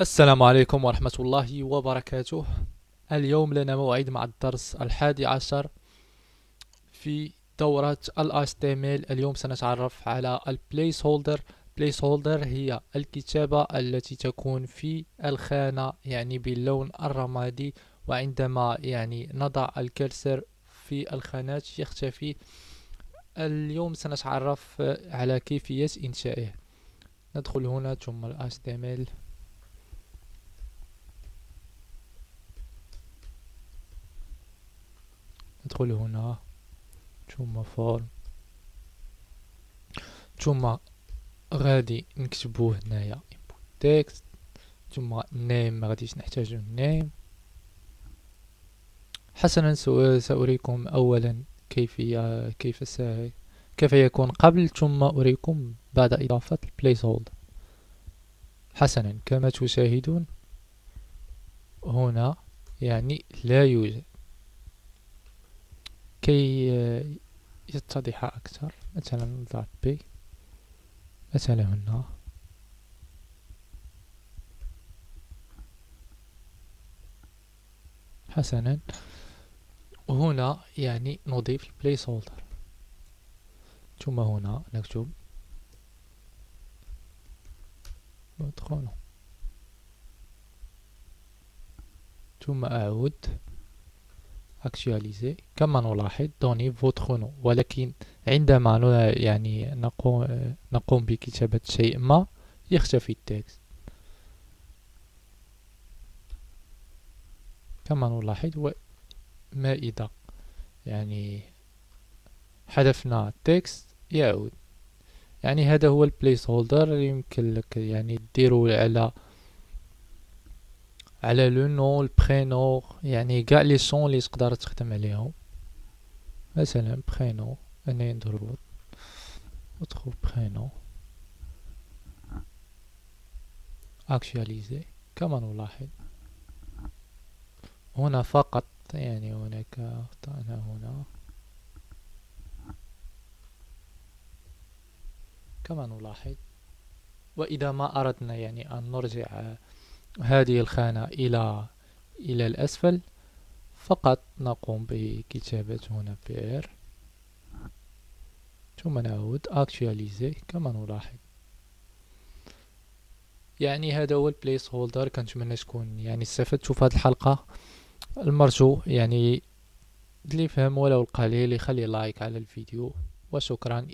السلام عليكم ورحمة الله وبركاته. اليوم لنا موعد مع الدرس 11 في دورة ال HTML. اليوم سنتعرف على ال Placeholder. Placeholder هي الكتابة التي تكون في الخانة، يعني باللون الرمادي، وعندما نضع الكرسر في الخانات يختفي. اليوم سنتعرف على كيفية إنشائه. ندخل هنا ثم ال HTML. ندخل هنا ثم فورم، ثم غادي نكتبو هنايا input text، ثم name ما غاديش نحتاجو name. حسنا، سأريكم أولا كيف يكون قبل، ثم أريكم بعد إضافة placeholder. حسنا، كما تشاهدون هنا لا يوجد. كي يتضح أكثر، مثلا نضع B مثلا هنا. حسنا، هنا نضيف placeholder، ثم هنا نكتب ندخل، ثم أعود actualiser. كما نلاحظ donner votre nom، ولكن عندما نقوم بكتابة شيء ما يختفي التكست. كما نلاحظ، وما إذا حذفنا تكست يعود. هذا هو البليس هولدر. يمكن لك ديرو على لو نو البرينو، كاع لي سون اللي تقدر تخدم عليهم. مثلا برينو، انا نضربو ندخل برينو اكtualiser. كما نلاحظ هنا فقط هناك أخطأنا هنا. كما نلاحظ، وإذا ما أردنا أن نرجع هذه الخانة إلى الأسفل، فقط نقوم بكتابة هنا بير، ثم نعود actualiser. كما نلاحظ هذا هو البليس هولدر. كنتمنى تكون استفدتوا في هذه الحلقة. المرجو اللي فهم ولو القليل يخلي لايك على الفيديو، وشكرا.